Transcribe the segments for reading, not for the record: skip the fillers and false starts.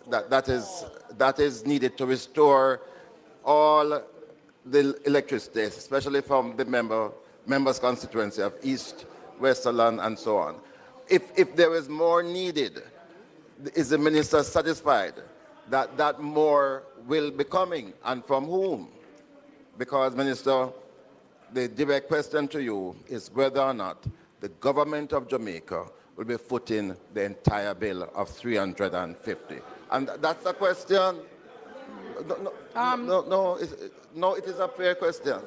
that is needed to restore all the electricity, especially from the members' constituency of East, Westerland, and so on. If there is more needed, is the minister satisfied that that more will be coming, and from whom? Because, Minister, the direct question to you is whether or not the government of Jamaica will be footing the entire bill of 350. And that's the question. No, it is a fair question.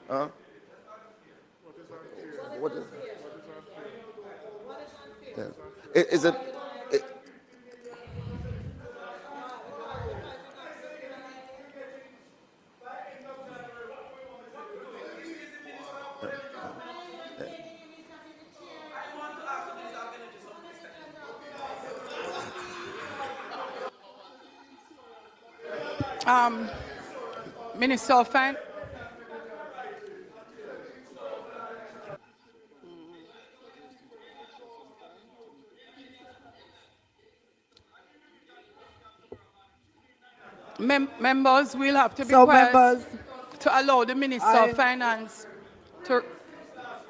Huh? What is yeah. Is it? Minister of Finance. Members will have to be quiet to allow the Minister of Finance to...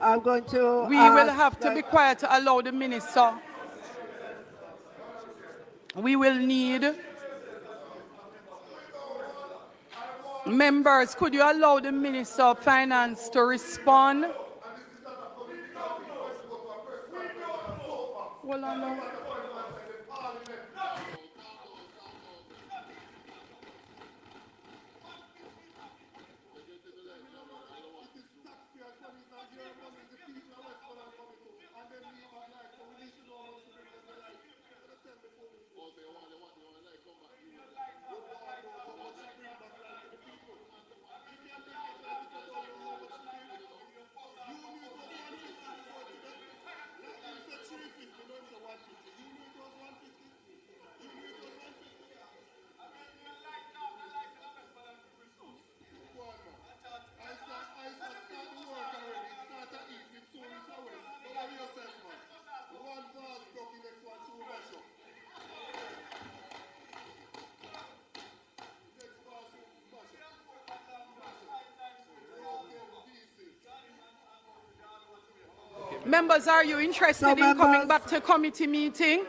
I'm going to... We will have to be quiet to allow the Minister. We will need... Members, could you allow the Minister of Finance to respond? Hold on now. Members, are you interested in coming back to committee meeting?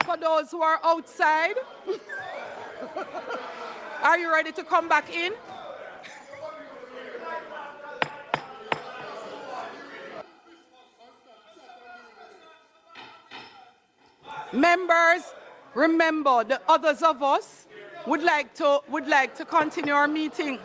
For those who are outside, are you ready to come back in? Members, remember, the others of us would like to continue our meeting.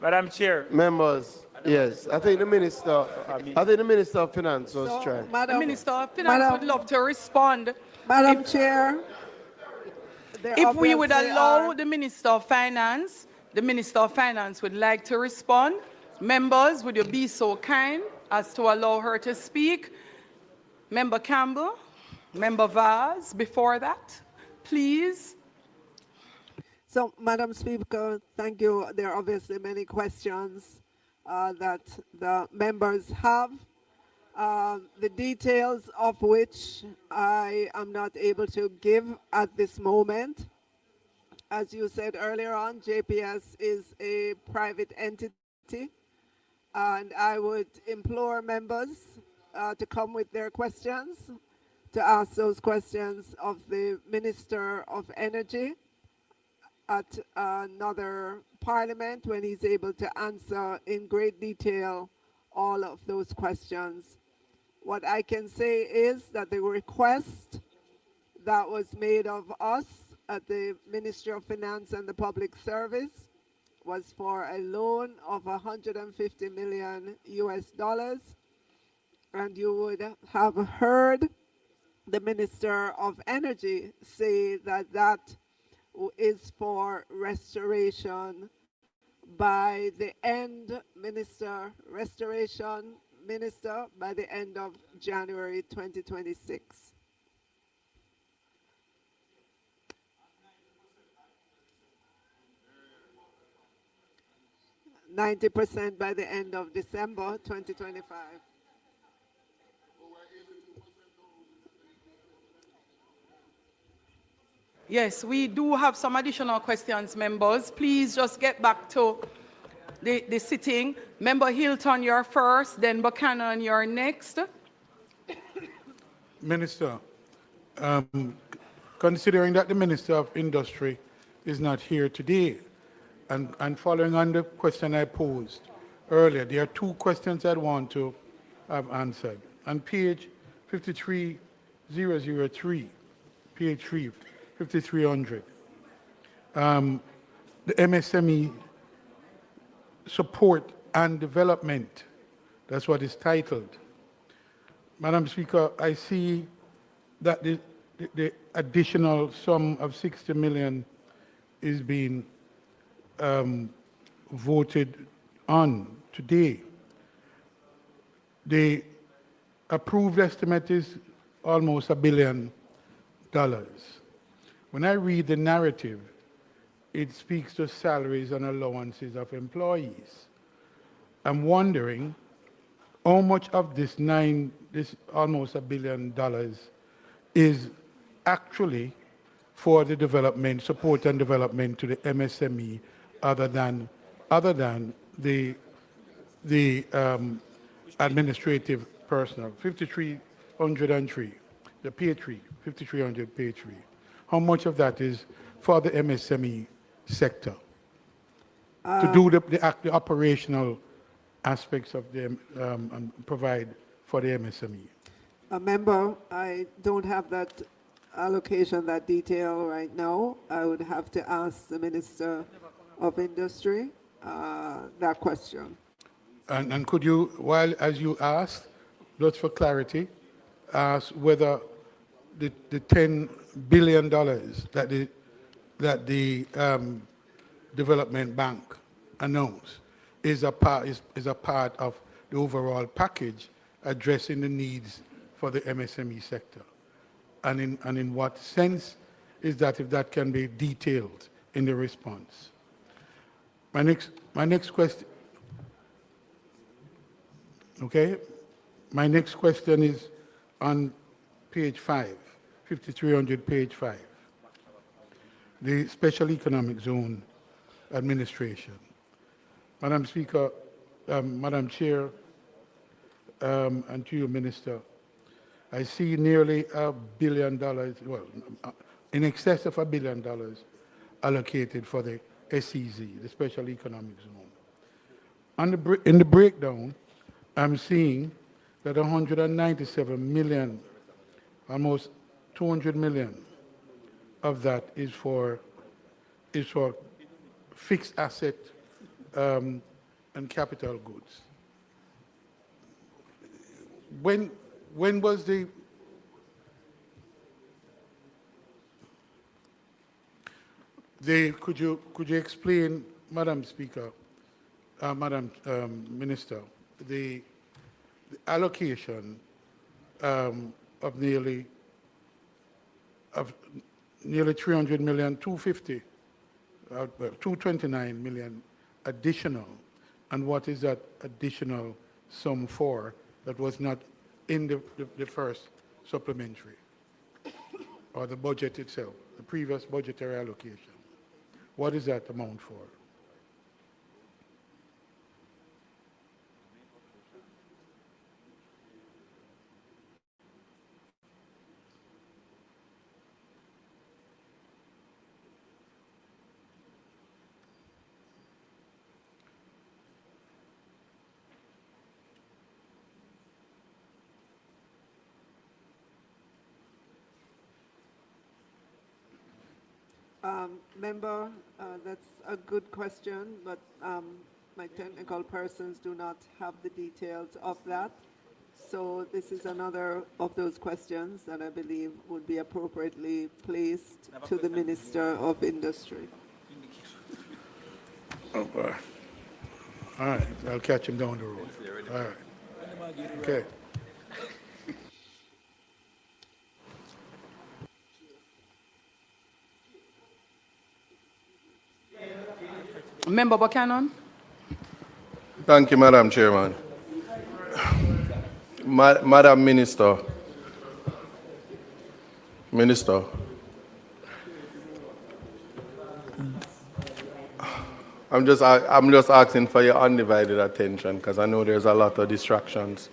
Madam Chair. Members, yes, I think the Minister of Finance was trying. The Minister of Finance would love to respond. Madam Chair. If we would allow the Minister of Finance would like to respond. Members, would you be so kind as to allow her to speak? Member Campbell, Member Vaz, before that, please. So, Madam Speaker, thank you. There are obviously many questions that the members have, the details of which I am not able to give at this moment. As you said earlier on, JPS is a private entity, and I would implore members to come with their questions, to ask those questions of the Minister of Energy at another parliament when he's able to answer in great detail all of those questions. What I can say is that the request that was made of us at the Ministry of Finance and the Public Service was for a loan of $150 million US, and you would have heard the Minister of Energy say that that is for restoration by the end, Minister, restoration Minister, by the end of January 2026. 90% by the end of December 2025. Yes, we do have some additional questions, members. Please just get back to the sitting. Member Hilton, you're first, then Buchanan, you're next. Minister, considering that the Minister of Industry is not here today, and following on the question I posed earlier, there are two questions I'd want to have answered. On page 53003, page 5300, the MSME support and development, that's what it's titled. Madam Speaker, I see that the additional sum of 60 million is being voted on today. The approved estimate is almost $1 billion. When I read the narrative, it speaks to salaries and allowances of employees. I'm wondering how much of this almost $1 billion is actually for the development, support and development to the MSME, other than the administrative personnel. 5303, the page 3, 5300 page 3. How much of that is for the MSME sector to do the operational aspects of them and provide for the MSME? Member, I don't have that allocation, that detail right now. I would have to ask the Minister of Industry that question. And could you, as you asked, just for clarity, ask whether the $10 billion that the Development Bank announced is a part of the overall package addressing the needs for the MSME sector, and in what sense is that, if that can be detailed in the response. My next question. Okay, my next question is on page 5, 5300 page 5, the Special Economic Zone Administration. Madam Speaker, Madam Chair, and to you, Minister, I see nearly $1 billion, well, in excess of $1 billion allocated for the SEZ, the Special Economic Zone. In the breakdown, I'm seeing that 197 million, almost 200 million of that is for fixed asset and capital goods. When was could you explain, Madam Speaker, Madam Minister, the allocation of nearly 300 million, 229 million additional, and what is that additional sum for that was not in the first supplementary or the budget itself, the previous budgetary allocation? What is that amount for? Member, that's a good question, but my technical persons do not have the details of that. So this is another of those questions that I believe would be appropriately placed to the Minister of Industry. Oh, boy. All right, I'll catch him down the road. All right. Okay. Member Buchanan. Thank you, Madam Chairman. Madam Minister, I'm just asking for your undivided attention because I know there's a lot of distractions.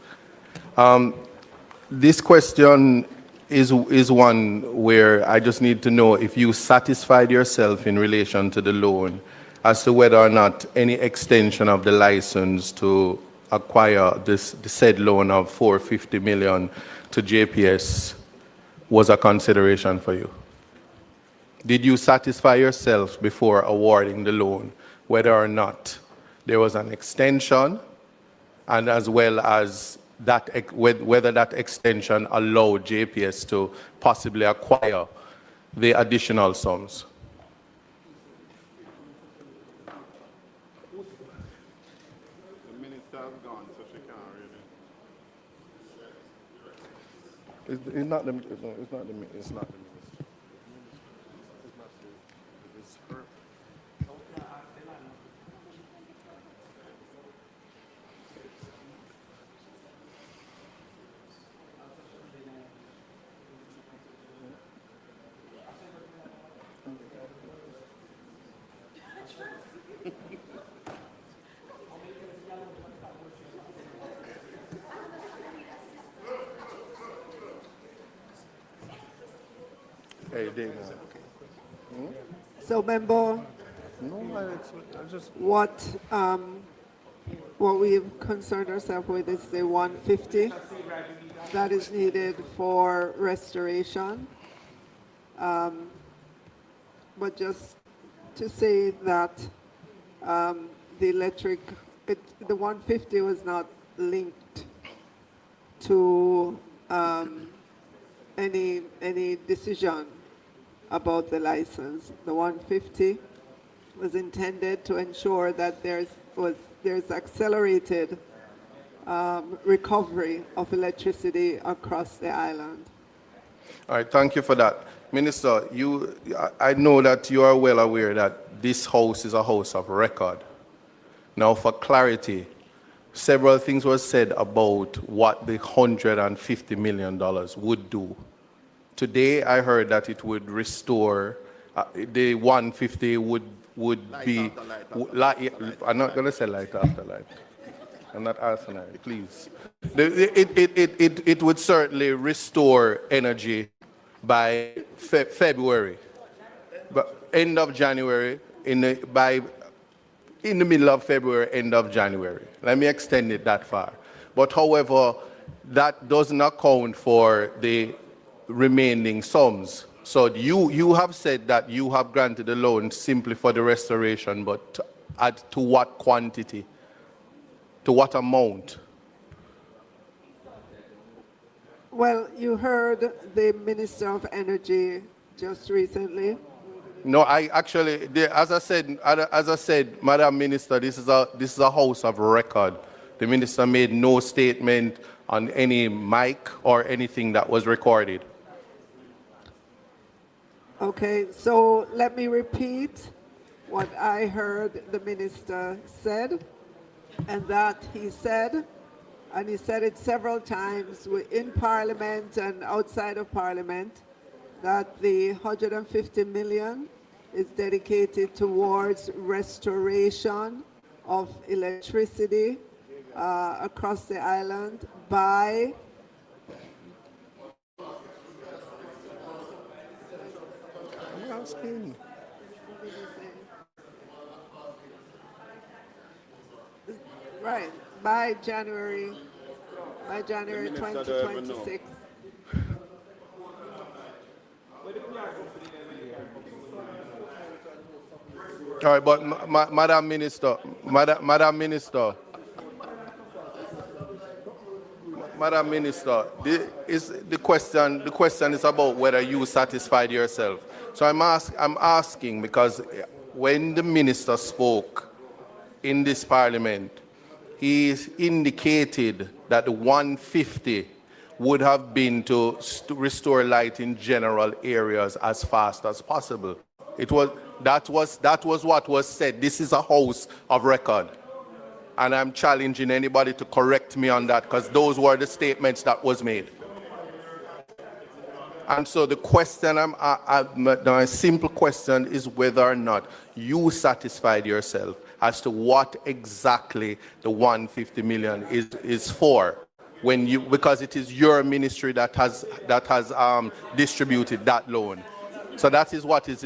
This question is one where I just need to know if you satisfied yourself in relation to the loan as to whether or not any extension of the license to acquire the said loan of 450 million to JPS was a consideration for you. Did you satisfy yourself before awarding the loan whether or not there was an extension, and as well as that whether that extension allowed JPS to possibly acquire the additional sums? It's not the minister. It's her. Hey, Dave. So, member, No, I just. what we've concerned ourselves with is the 150 that is needed for restoration. But just to say that the the 150 was not linked to any decision about the license. The 150 was intended to ensure that there's accelerated recovery of electricity across the island. All right, thank you for that. Minister, I know that you are well aware that this house is a house of record. Now, for clarity, several things were said about what the $150 million would do. Today, I heard that it would restore, the 150 would be, I'm not going to say light after light. I'm not asking that, please. It would certainly restore energy by February, but end of January, in the middle of February, end of January. Let me extend it that far. But however, that doesn't account for the remaining sums. So you have said that you have granted the loan simply for the restoration, but to what quantity? To what amount? Well, you heard the Minister of Energy just recently. No, I actually, as I said, Madam Minister, this is a house of record. The minister made no statement on any mic or anything that was recorded. Okay, so let me repeat what I heard the minister said, and that he said, and he said it several times in Parliament and outside of Parliament, that the 150 million is dedicated towards restoration of electricity across the island by right, by January 2026. All right, but Madam Minister, Madam Minister, the question is about whether you satisfied yourself. So I'm asking because when the minister spoke in this Parliament, he indicated that the 150 would have been to restore light in general areas as fast as possible. That was what was said. This is a house of record. And I'm challenging anybody to correct me on that, because those were the statements that was made. And so the question, my simple question is whether or not you satisfied yourself as to what exactly the 150 million is for, because it is your ministry that has distributed that loan. So that is what is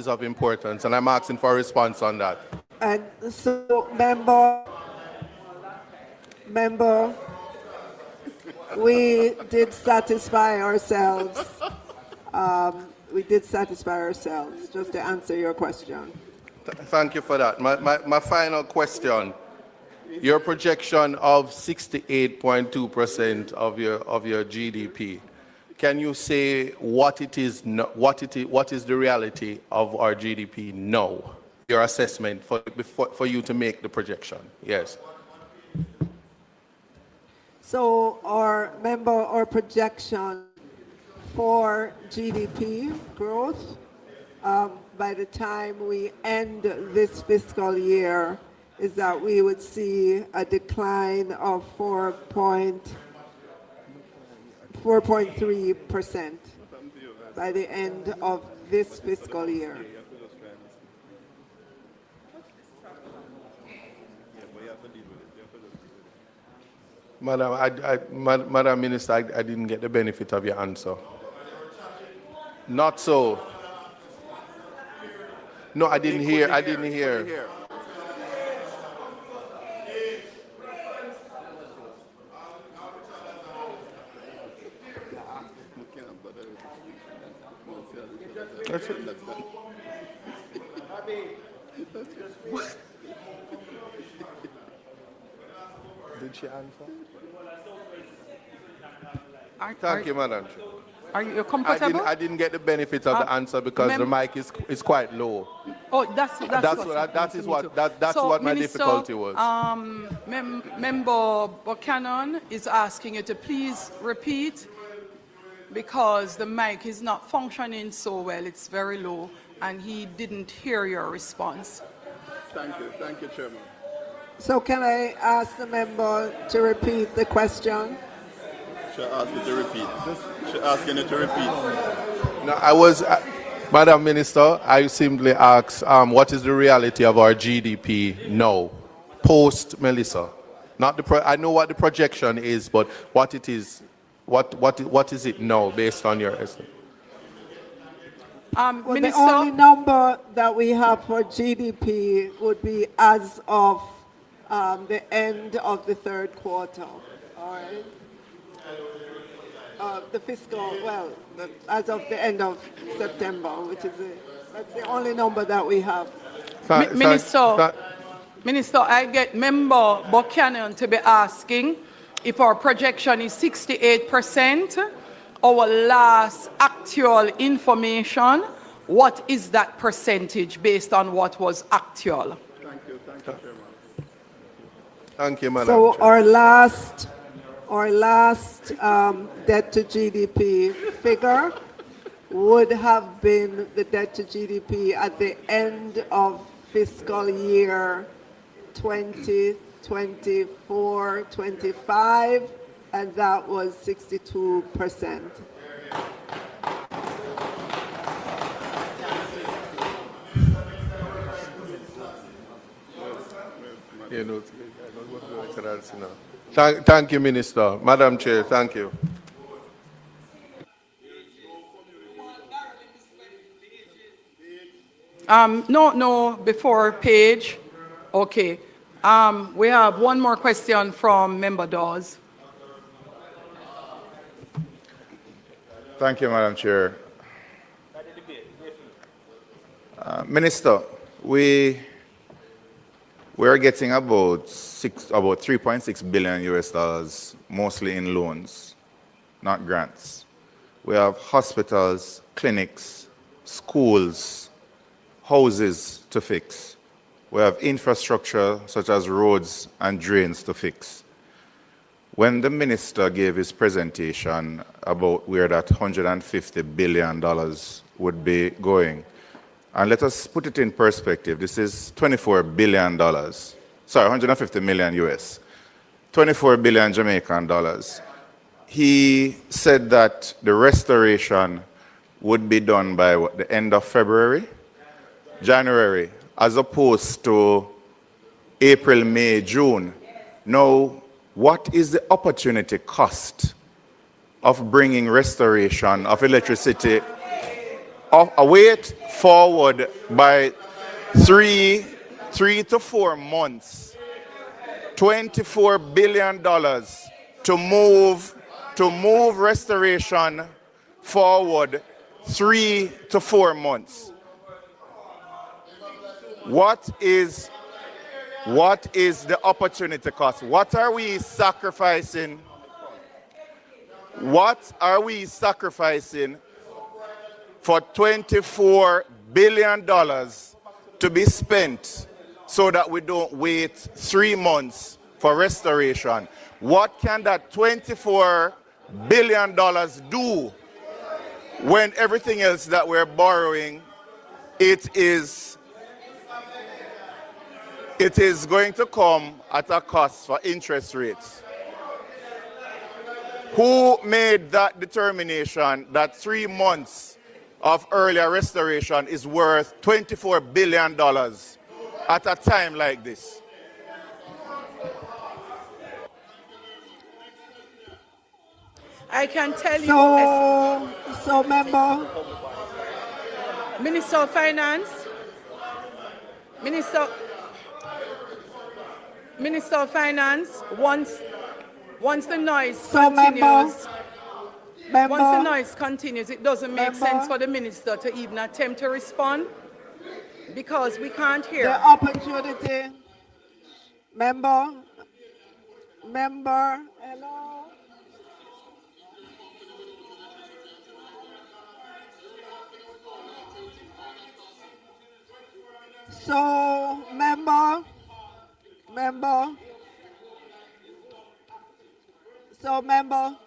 of importance, and I'm asking for a response on that. And so, member, we did satisfy ourselves. Just to answer your question. Thank you for that. My final question. Your projection of 68.2% of your GDP. Can you say what is the reality of our GDP now? Your assessment for you to make the projection. Yes. So our projection for GDP growth by the time we end this fiscal year is that we would see a decline of 4.3% by the end of this fiscal year. Madam Minister, I didn't get the benefit of your answer. Not so. No, I didn't hear. That's it. Did she answer? Thank you, Madam Chair. Are you comfortable? I didn't get the benefit of the answer because the mic is quite low. Oh, that's what my difficulty was. Member Buchanan is asking you to please repeat, because the mic is not functioning so well. It's very low, and he didn't hear your response. Thank you, Chairman. So can I ask the member to repeat the question? Should I ask you to repeat? No, Madam Minister, I simply asked, what is the reality of our GDP now, post Melissa? I know what the projection is, but what it is, what is it now based on your estimate? Well, Minister, the only number that we have for GDP would be as of the end of the third quarter, all right? As of the end of September, that's the only number that we have. Minister, I get Member Buchanan to be asking if our projection is 68%, our last actual information, what is that percentage based on what was actual? Thank you, Chairman. Thank you, Madam So Chair. our last debt to GDP figure would have been the debt to GDP at the end of fiscal year 2024-25, and that was 62%. Thank you, Minister. Madam Chair, thank you. No, before page. Okay. We have one more question from Member Dawes. Thank you, Madam Chair. Minister, we are getting about 3.6 billion US dollars, mostly in loans, not grants. We have hospitals, clinics, schools, houses to fix. We have infrastructure such as roads and drains to fix. When the minister gave his presentation about where that $150 billion would be going, and let us put it in perspective, this is $24 billion, sorry, 150 million US, 24 billion Jamaican dollars. He said that the restoration would be done by what, the end of February, January, as opposed to April, May, June. Now, what is the opportunity cost of bringing restoration of electricity forward by three to 4 months? $24 billion to move restoration forward 3 to 4 months. What is the opportunity cost? What are we sacrificing? What are we sacrificing for $24 billion to be spent so that we don't wait 3 months for restoration? What can that $24 billion do when everything else that we're borrowing, it is going to come at a cost for interest rates? Who made that determination that 3 months of earlier restoration is worth $24 billion at a time like this? I can tell you. So member. Minister of Finance. Minister of Finance, once the noise continues, once the noise continues, it doesn't make sense for the minister to even attempt to respond because we can't hear. The opportunity, member, hello. So, member, hello. So, member,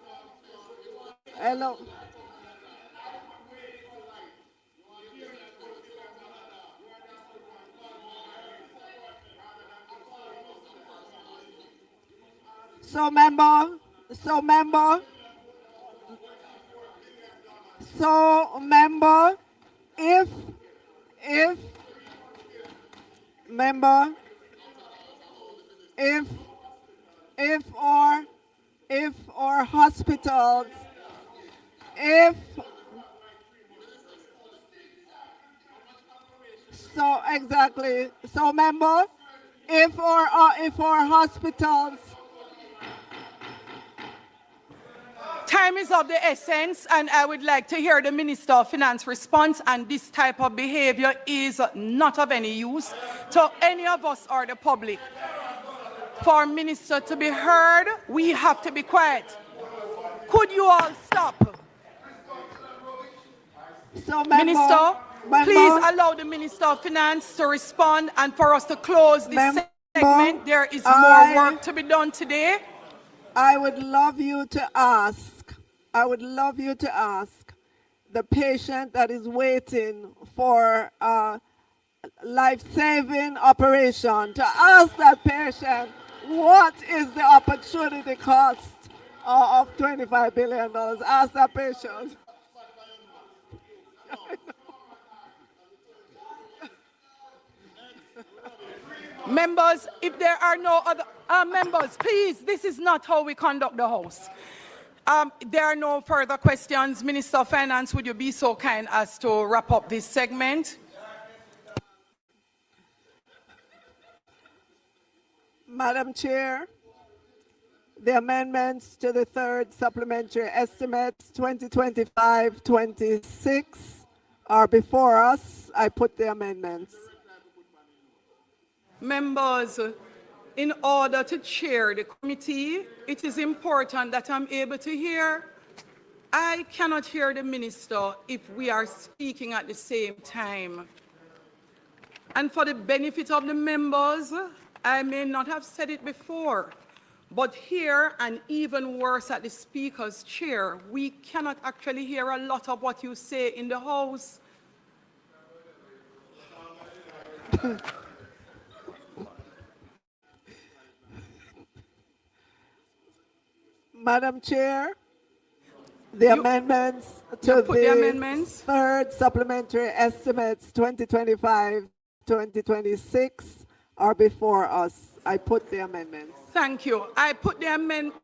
if our hospitals, if our hospitals. Time is of the essence, and I would like to hear the Minister of Finance response, and this type of behavior is not of any use to any of us or the public. For Minister to be heard, we have to be quiet. Could you all stop? So, Minister, please allow the Minister of Finance to respond, and for us to close this segment. There is more work to be done today. I would love you to ask the patient that is waiting for a life-saving operation, to ask that patient what is the opportunity cost of $25 billion. Ask that patient. Members, if there are no other members, please, this is not how we conduct the House. There are no further questions. Minister of Finance, would you be so kind as to wrap up this segment? Madam Chair, the amendments to the third supplementary estimates 2025-26 are before us. I put the amendments. Members, in order to chair the committee, it is important that I'm able to hear. I cannot hear the minister if we are speaking at the same time. And for the benefit of the members, I may not have said it before, but here, and even worse at the Speaker's chair, we cannot actually hear a lot of what you say in the House. Madam Chair, the amendments to the amendments? third supplementary estimates 2025-2026 are before us. I put the amendments. Thank you. I put the amendment.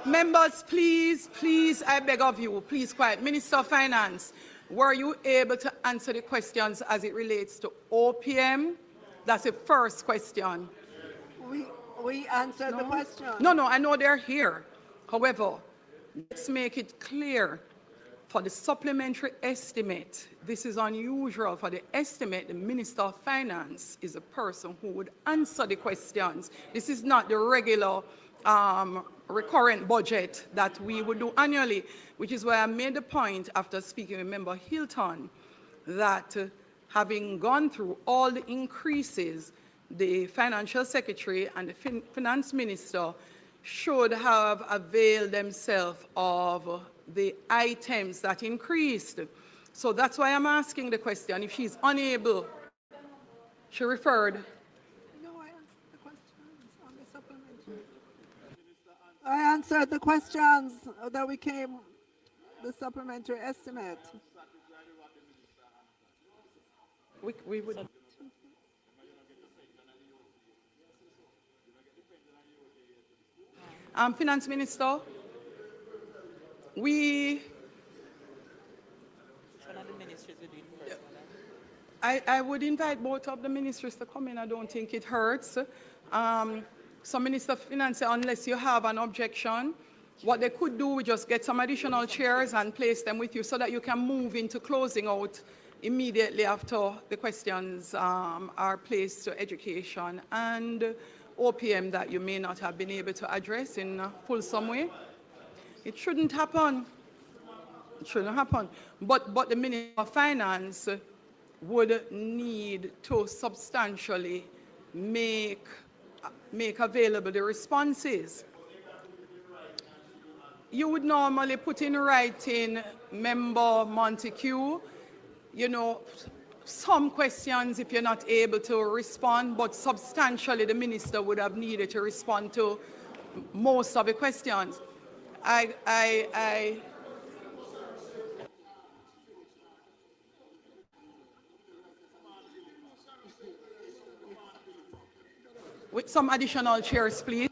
Members, please, I beg of you, please quiet. Minister of Finance, were you able to answer the questions as it relates to OPM? That's the first question. We answered the question. No, I know they're here. However, let's make it clear. For the supplementary estimate, this is unusual. For the estimate, the Minister of Finance is a person who would answer the questions. This is not the regular recurrent budget that we would do annually, which is why I made the point after speaking with Member Hilton that having gone through all the increases, the Financial Secretary and the Finance Minister should have availed themselves of the items that increased. So that's why I'm asking the question. If she's unable, she referred. No, I answered the questions on the supplementary. I answered the questions that we came, the supplementary estimate. We would. Finance Minister, I would invite both of the ministers to come in. I don't think it hurts. So Minister of Finance, unless you have an objection, what they could do is just get some additional chairs and place them with you so that you can move into closing out immediately after the questions are placed to education and OPM that you may not have been able to address in a fulsome way. It shouldn't happen. It shouldn't happen. But the Minister of Finance would need to substantially make available the responses. You would normally put in writing, Member Montague, you know, some questions if you're not able to respond, but substantially the minister would have needed to respond to most of the questions. With some additional chairs, please.